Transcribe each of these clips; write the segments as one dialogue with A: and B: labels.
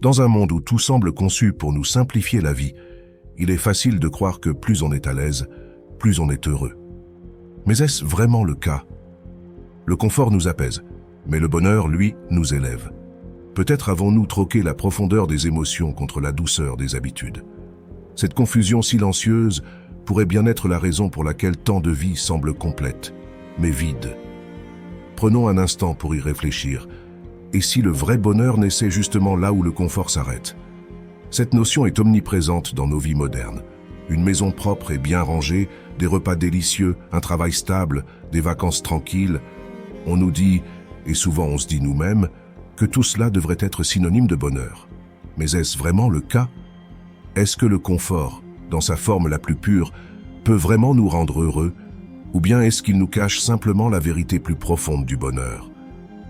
A: Dans un monde où tout semble conçu pour nous simplifier la vie, il est facile de croire que plus on est à l'aise, plus on est heureux. Mais est-ce vraiment le cas? Le confort nous apaise, mais le bonheur, lui, nous élève. Peut-être avons-nous troqué la profondeur des émotions contre la douceur des habitudes. Cette confusion silencieuse pourrait bien être la raison pour laquelle tant de vies semblent complètes, mais vides. Prenons un instant pour y réfléchir. Et si le vrai bonheur naissait justement là où le confort s'arrête? Cette notion est omniprésente dans nos vies modernes. Une maison propre et bien rangée, des repas délicieux, un travail stable, des vacances tranquilles. On nous dit, et souvent on se dit nous-mêmes, que tout cela devrait être synonyme de bonheur. Mais est-ce vraiment le cas? Est-ce que le confort, dans sa forme la plus pure, peut vraiment nous rendre heureux? Ou bien est-ce qu'il nous cache simplement la vérité plus profonde du bonheur?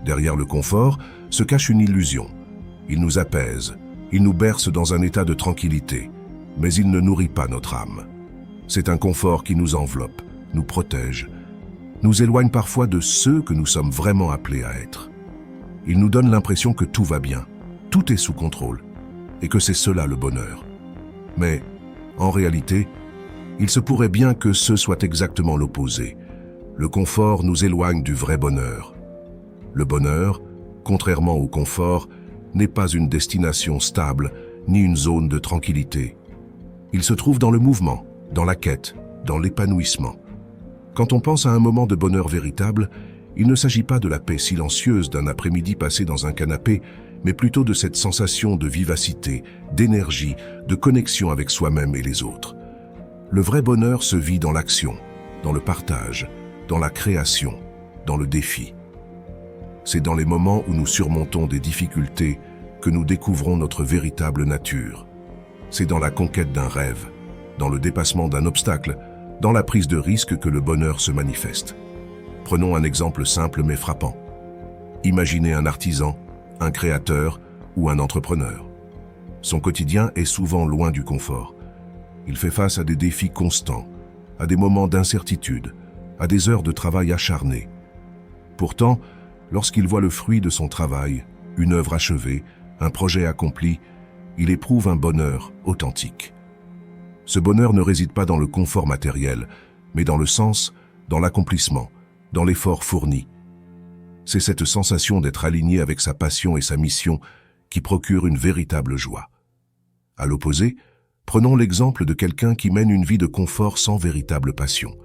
A: Derrière le confort se cache une illusion. Il nous apaise, il nous berce dans un état de tranquillité, mais il ne nourrit pas notre âme. C'est un confort qui nous enveloppe, nous protège, nous éloigne parfois de ceux que nous sommes vraiment appelés à être. Il nous donne l'impression que tout va bien, tout est sous contrôle, et que c'est cela le bonheur. Mais, en réalité, il se pourrait bien que ce soit exactement l'opposé. Le confort nous éloigne du vrai bonheur. Le bonheur, contrairement au confort, n'est pas une destination stable, ni une zone de tranquillité. Il se trouve dans le mouvement, dans la quête, dans l'épanouissement. Quand on pense à un moment de bonheur véritable, il ne s'agit pas de la paix silencieuse d'un après-midi passé dans un canapé, mais plutôt de cette sensation de vivacité, d'énergie, de connexion avec soi-même et les autres. Le vrai bonheur se vit dans l'action, dans le partage, dans la création, dans le défi. C'est dans les moments où nous surmontons des difficultés que nous découvrons notre véritable nature. C'est dans la conquête d'un rêve, dans le dépassement d'un obstacle, dans la prise de risque que le bonheur se manifeste. Prenons un exemple simple mais frappant. Imaginez un artisan, un créateur ou un entrepreneur. Son quotidien est souvent loin du confort. Il fait face à des défis constants, à des moments d'incertitude, à des heures de travail acharnées. Pourtant, lorsqu'il voit le fruit de son travail, une œuvre achevée, un projet accompli, il éprouve un bonheur authentique. Ce bonheur ne réside pas dans le confort matériel, mais dans le sens, dans l'accomplissement, dans l'effort fourni. C'est cette sensation d'être aligné avec sa passion et sa mission qui procure une véritable joie. À l'opposé, prenons l'exemple de quelqu'un qui mène une vie de confort sans véritable passion.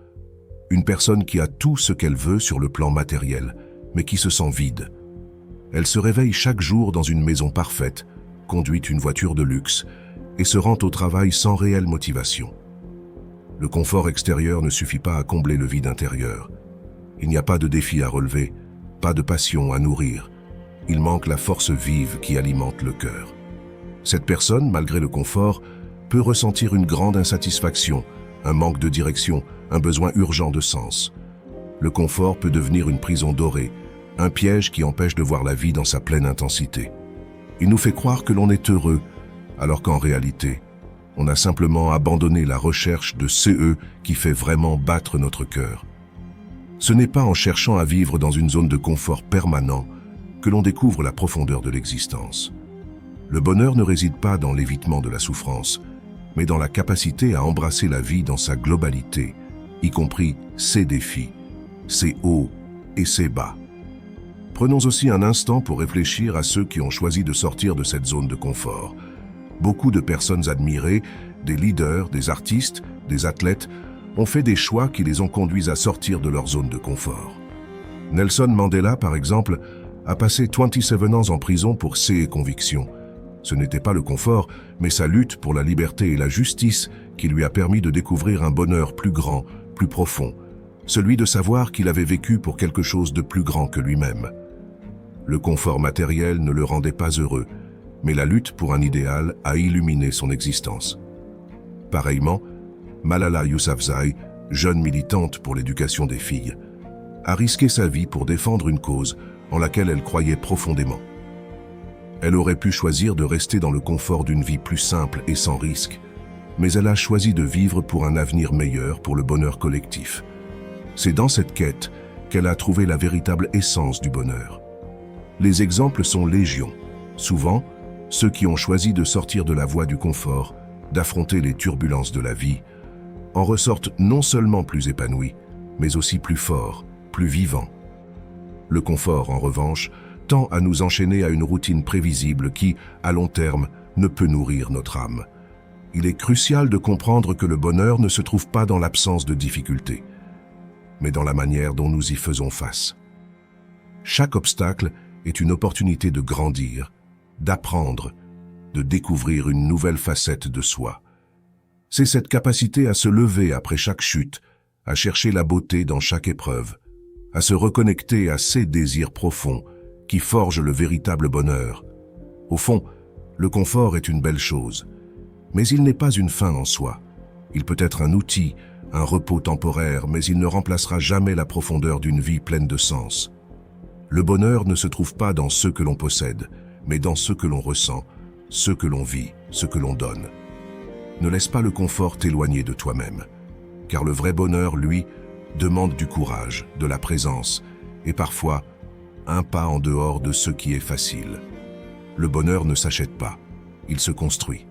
A: Une personne qui a tout ce qu'elle veut sur le plan matériel, mais qui se sent vide. Elle se réveille chaque jour dans une maison parfaite, conduit une voiture de luxe et se rend au travail sans réelle motivation. Le confort extérieur ne suffit pas à combler le vide intérieur. Il n'y a pas de défi à relever, pas de passion à nourrir. Il manque la force vive qui alimente le cœur. Cette personne, malgré le confort, peut ressentir une grande insatisfaction, un manque de direction, un besoin urgent de sens. Le confort peut devenir une prison dorée, un piège qui empêche de voir la vie dans sa pleine intensité. Il nous fait croire que l'on est heureux, alors qu'en réalité, on a simplement abandonné la recherche de ce qui fait vraiment battre notre cœur. Ce n'est pas en cherchant à vivre dans une zone de confort permanent que l'on découvre la profondeur de l'existence. Le bonheur ne réside pas dans l'évitement de la souffrance, mais dans la capacité à embrasser la vie dans sa globalité, y compris ses défis, ses hauts et ses bas. Prenons aussi un instant pour réfléchir à ceux qui ont choisi de sortir de cette zone de confort. Beaucoup de personnes admirées, des leaders, des artistes, des athlètes, ont fait des choix qui les ont conduits à sortir de leur zone de confort. Nelson Mandela, par exemple, a passé 27 ans en prison pour ses convictions. Ce n'était pas le confort, mais sa lutte pour la liberté et la justice qui lui a permis de découvrir un bonheur plus grand, plus profond, celui de savoir qu'il avait vécu pour quelque chose de plus grand que lui-même. Le confort matériel ne le rendait pas heureux, mais la lutte pour un idéal a illuminé son existence. Pareillement, Malala Yousafzai, jeune militante pour l'éducation des filles, a risqué sa vie pour défendre une cause en laquelle elle croyait profondément. Elle aurait pu choisir de rester dans le confort d'une vie plus simple et sans risque, mais elle a choisi de vivre pour un avenir meilleur, pour le bonheur collectif. C'est dans cette quête qu'elle a trouvé la véritable essence du bonheur. Les exemples sont légion. Souvent, ceux qui ont choisi de sortir de la voie du confort, d'affronter les turbulences de la vie, en ressortent non seulement plus épanouis, mais aussi plus forts, plus vivants. Le confort, en revanche, tend à nous enchaîner à une routine prévisible qui, à long terme, ne peut nourrir notre âme. Il est crucial de comprendre que le bonheur ne se trouve pas dans l'absence de difficultés, mais dans la manière dont nous y faisons face. Chaque obstacle est une opportunité de grandir, d'apprendre, de découvrir une nouvelle facette de soi. C'est cette capacité à se lever après chaque chute, à chercher la beauté dans chaque épreuve, à se reconnecter à ses désirs profonds qui forgent le véritable bonheur. Au fond, le confort est une belle chose, mais il n'est pas une fin en soi. Il peut être un outil, un repos temporaire, mais il ne remplacera jamais la profondeur d'une vie pleine de sens. Le bonheur ne se trouve pas dans ce que l'on possède, mais dans ce que l'on ressent, ce que l'on vit, ce que l'on donne. Ne laisse pas le confort t'éloigner de toi-même, car le vrai bonheur, lui, demande du courage, de la présence, et parfois, un pas en dehors de ce qui est facile. Le bonheur ne s'achète pas, il se construit.